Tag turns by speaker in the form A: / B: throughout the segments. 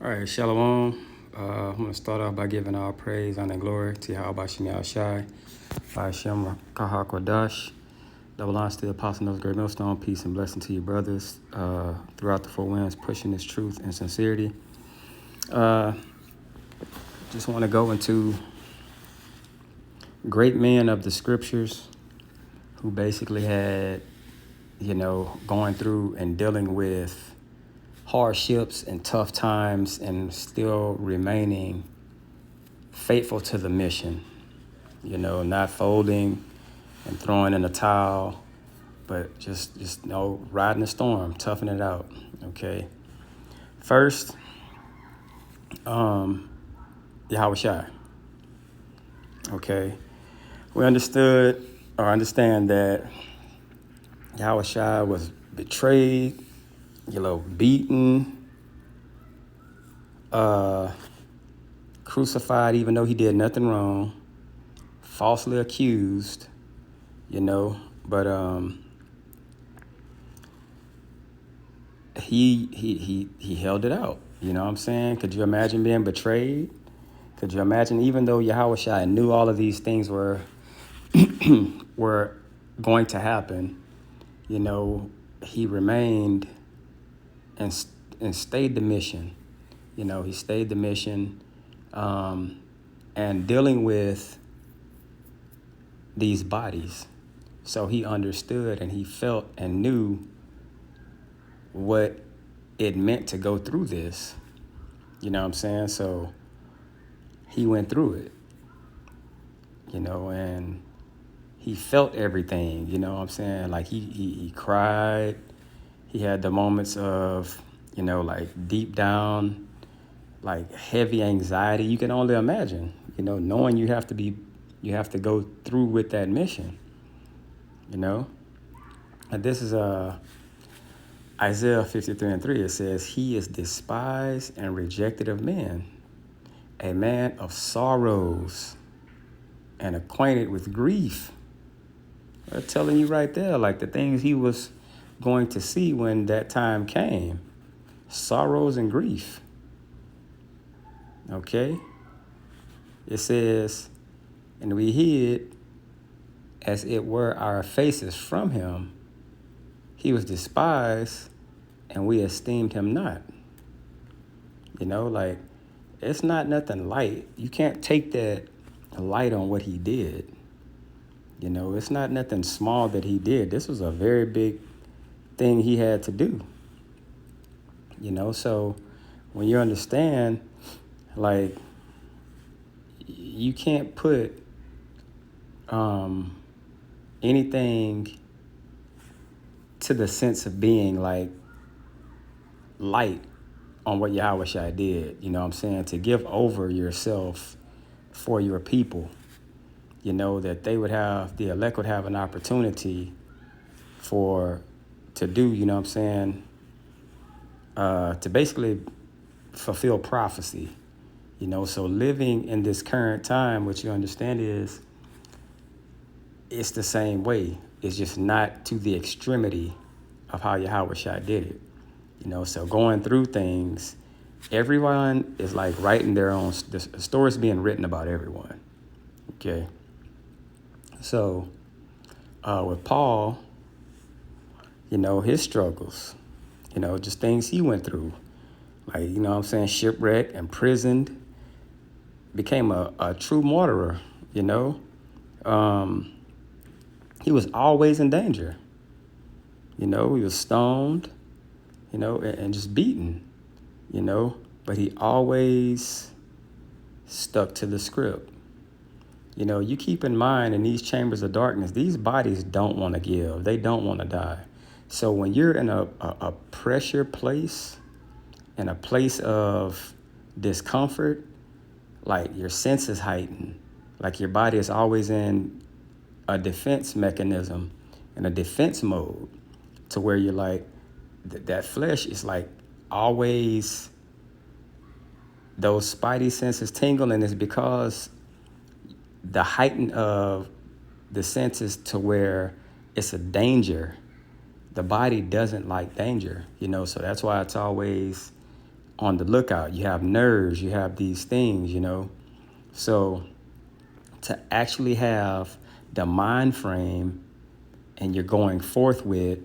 A: All right, Shalom. I'm going to start off by giving all praise, honor, and glory to Yahweh Shemi Shai, by Hashem Kahak Wadash. That belongs to the Apostle of the Great Millstone. Peace and blessing to you, brothers, throughout the four winds, pushing this truth and sincerity. Just want to go into great men of the scriptures who basically had, going through and dealing with hardships and tough times and still remaining faithful to the mission, not folding and throwing in the towel, but just riding the storm, toughing it out. Okay. First, Yahweh Shai. Okay. We understand that Yahweh Shai was betrayed, beaten, crucified, even though he did nothing wrong, falsely accused, but he held it out. You know what I'm saying? Could you imagine being betrayed? Could you imagine, even though Yahweh Shai knew all of these things were were going to happen, he remained and stayed the mission. He stayed the mission, and dealing with these bodies. So he understood and he felt and knew what it meant to go through this. You know what I'm saying? So he went through it, and he felt everything, you know what I'm saying? Like he cried. He had the moments of, like deep down, like heavy anxiety. You can only imagine, knowing you have to go through with that mission, And this is Isaiah 53:3. It says, "He is despised and rejected of men, a man of sorrows and acquainted with grief." They're telling you right there, like the things he was going to see when that time came. Sorrows and grief. Okay? It says, "And we hid as it were our faces from him. He was despised and we esteemed him not." Like it's not nothing light. You can't take that light on what he did. It's not nothing small that he did. This was a very big thing he had to do. So when you understand, like, you can't put anything to the sense of being like light on what Yahweh Shai did, to give over yourself for your people, that they would have, the elect would have an opportunity to do, to basically fulfill prophecy, so living in this current time, what you understand is it's the same way. It's just not to the extremity of how Yahweh Shai did it, so going through things, everyone is like writing their own, the stories being written about everyone. Okay. So with Paul, his struggles, just things he went through, like, shipwrecked, imprisoned, became a true martyr, he was always in danger, he was stoned, and just beaten, but he always stuck to the script. You keep in mind, in these chambers of darkness, these bodies don't want to give. They don't want to die. So when you're in a pressure place, in a place of discomfort, like your senses heighten, like your body is always in a defense mechanism, in a defense mode, to where you're like, that flesh is like always, those spidey senses tingle, and it's because the heighten of the senses to where it's a danger. The body doesn't like danger, so that's why it's always on the lookout. You have nerves. You have these things, So to actually have the mind frame and you're going forth with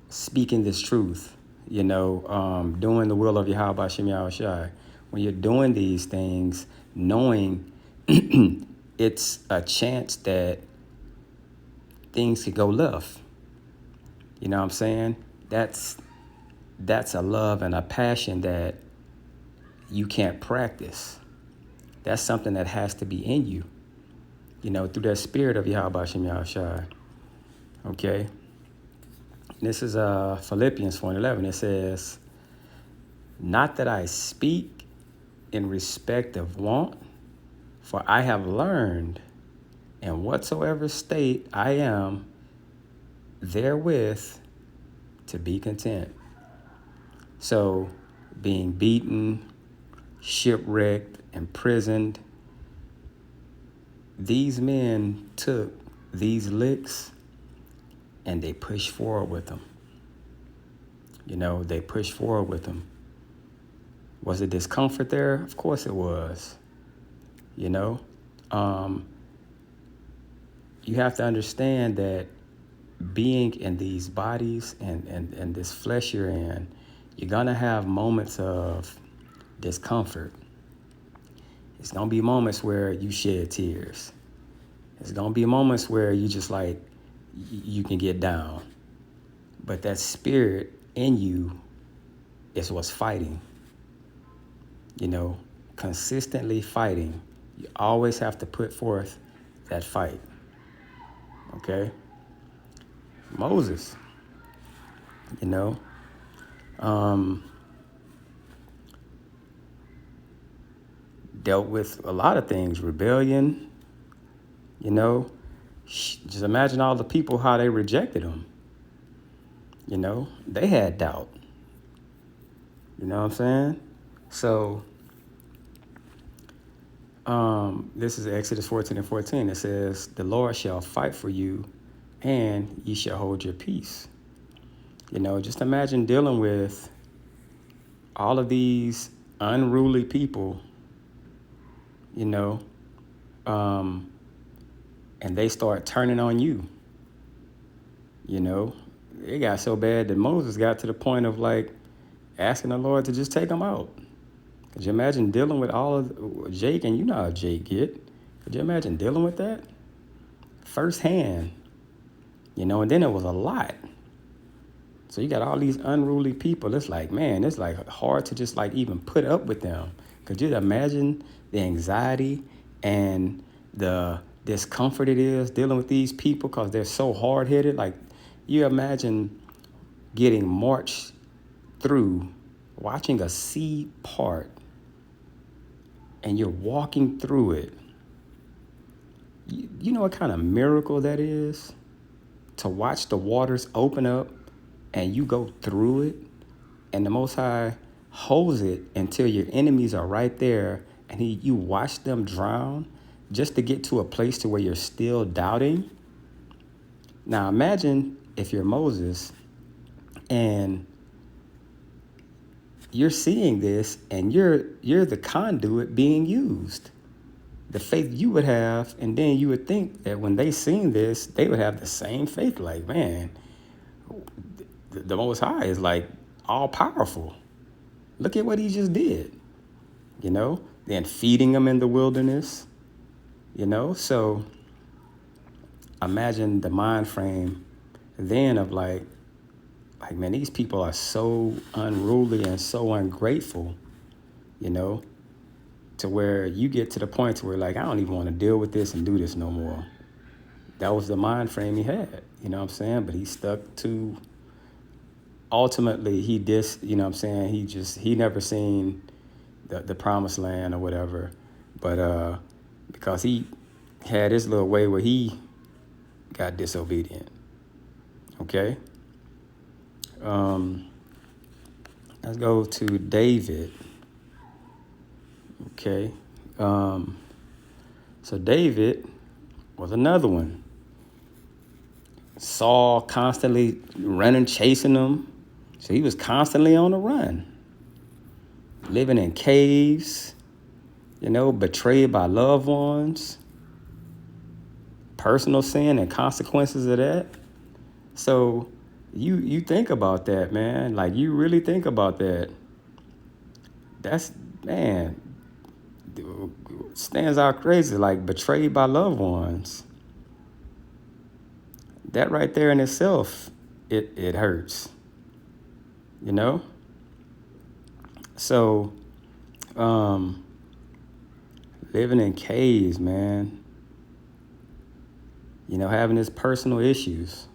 A: speaking this truth, doing the will of Yahweh Shem Yahushai. When you're doing these things, knowing it's a chance that things could go left. You know what I'm saying? That's a love and a passion that you can't practice. That's something that has to be in you, through that spirit of Yahweh Shem Yahushai. Okay? This is Philippians 4:11. It says, not that I speak in respect of want, for I have learned in whatsoever state I am therewith to be content. So being beaten, shipwrecked, imprisoned, these men took these licks and they pushed forward with them. They pushed forward with them. Was it discomfort there? Of course it was. You have to understand that being in these bodies and this flesh you're in, you're going to have moments of discomfort. It's going to be moments where you shed tears. It's going to be moments where you just you can get down. But that spirit in you is what's fighting. Consistently fighting. You always have to put forth that fight. Okay? Moses, dealt with a lot of things, rebellion, just imagine all the people, how they rejected him. They had doubt. You know what I'm saying? So, this is Exodus 14:14. It says, the Lord shall fight for you and ye shall hold your peace. Just imagine dealing with all of these unruly people, and they start turning on you. It got so bad that Moses got to the point of asking the Lord to just take them out. Could you imagine dealing with all of Jake? And you know how Jake get. Could you imagine dealing with that firsthand? And then it was a lot. So you got all these unruly people. It's man, it's hard to just even put up with them. Could you imagine the anxiety and the discomfort it is dealing with these people because they're so hard-headed? You imagine getting marched through, watching a sea part, and you're walking through it. You know what kind of miracle that is? To watch the waters open up and you go through it, and the Most High holds it until your enemies are right there, and you watch them drown just to get to a place to where you're still doubting. Now imagine if you're Moses and you're seeing this and you're the conduit being used. The faith you would have, and then you would think that when they seen this, they would have the same faith. Man, the Most High is all powerful. Look at what he just did. Then feeding them in the wilderness. So imagine the mind frame then of man, these people are so unruly and so ungrateful, to where you get to the point to where I don't even want to deal with this and do this no more. That was the mind frame he had, you know what I'm saying? But he stuck to, ultimately he you know what I'm saying? He never seen the promised land or whatever. But because he had his little way where he got disobedient. Okay? Let's go to David. Okay. So David was another one. Saul constantly running, chasing him. So he was constantly on the run, living in caves, betrayed by loved ones, personal sin and consequences of that. So you think about that, man. Like, you really think about that. That's, man, stands out crazy, like betrayed by loved ones. That right there in itself, it hurts, you know? So, living in caves, man, having his personal issues,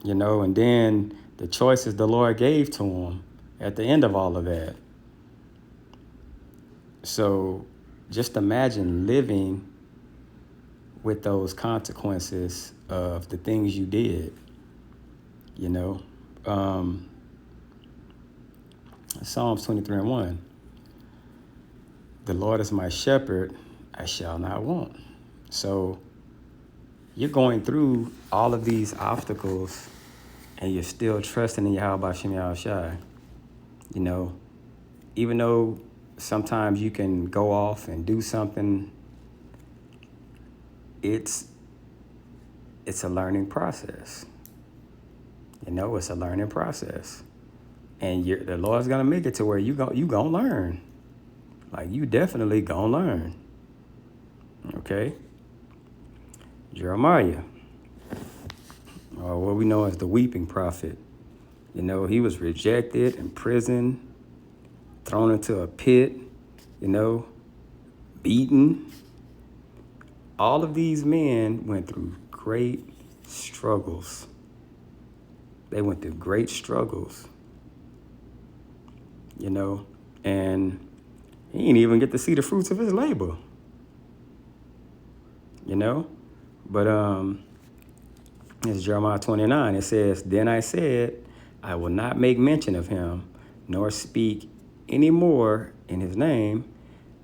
A: and then the choices the Lord gave to him at the end of all of that. So just imagine living with those consequences of the things you did, Psalms 23:1. The Lord is my shepherd, I shall not want. So you're going through all of these obstacles and you're still trusting in Yahweh Shem Yahushai. Even though sometimes you can go off and do something, it's a learning process. It's a learning process. And the Lord's going to make it to where you going to learn. Like, you definitely going to learn. Okay? Jeremiah, or what we know as the weeping prophet. He was rejected, imprisoned, thrown into a pit, beaten. All of these men went through great struggles. They went through great struggles, and he didn't even get to see the fruits of his labor, But it's Jeremiah 29. It says, "Then I said, I will not make mention of him, nor speak any more in his name,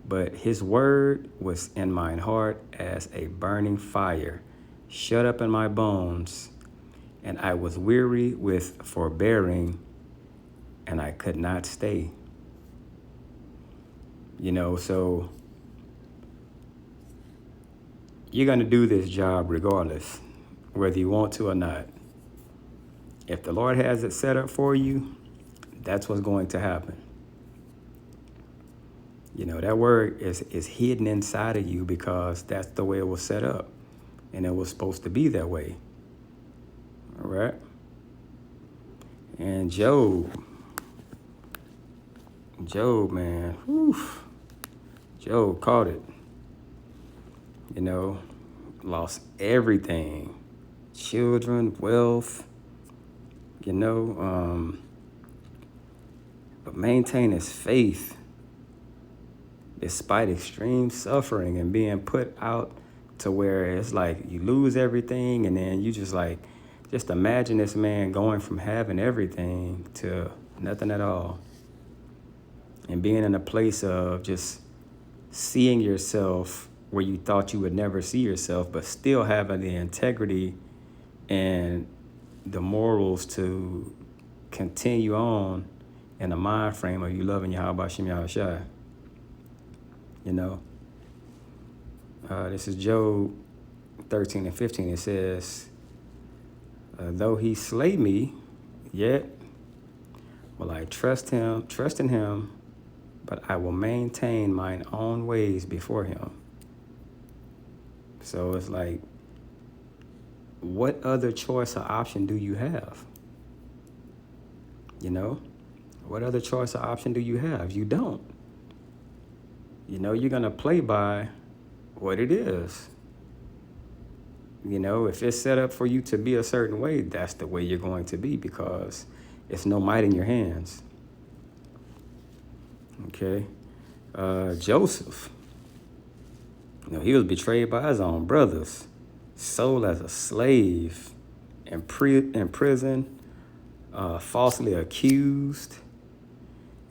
A: but his word was in mine heart as a burning fire, shut up in my bones, and I was weary with forbearing, and I could not stay." So you're going to do this job regardless, whether you want to or not. If the Lord has it set up for you, that's what's going to happen. That word is hidden inside of you because that's the way it was set up. And it was supposed to be that way. All right? And Job, man, whew, Job caught it. Lost everything. Children, wealth, but maintain his faith despite extreme suffering and being put out to where it's like you lose everything, and then you just imagine this man going from having everything to nothing at all, and being in a place of just seeing yourself where you thought you would never see yourself, but still having the integrity and the morals to continue on in a mind frame of you loving Yahweh Shem Yahushai. This is Job 13:15. It says, "Though he slay me, yet will I trust in him, but I will maintain mine own ways before him." So it's like, what other choice or option do you have? What other choice or option do you have? You don't. You're going to play by what it is. If it's set up for you to be a certain way, that's the way you're going to be, because it's no might in your hands. Okay? Joseph, he was betrayed by his own brothers, sold as a slave, in prison, falsely accused.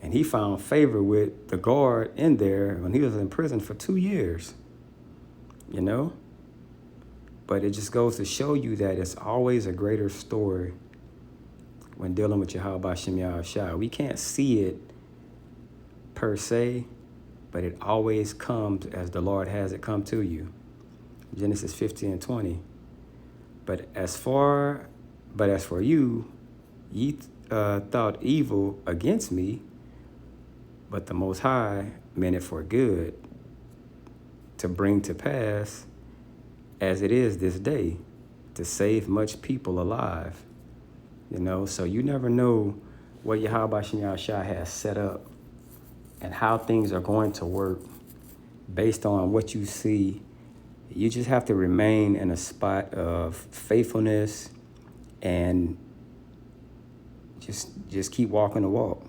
A: And he found favor with the guard in there when he was in prison for 2 years, But it just goes to show you that it's always a greater story when dealing with Yahweh Shem Shai. We can't see it per se, but it always comes as the Lord has it come to you. Genesis 15:20. But as for you, ye thought evil against me, but the Most High meant it for good, to bring to pass, as it is this day, to save much people alive. So you never know what Yahweh Shem Shai has set up and how things are going to work based on what you see. You just have to remain in a spot of faithfulness and just keep walking the walk.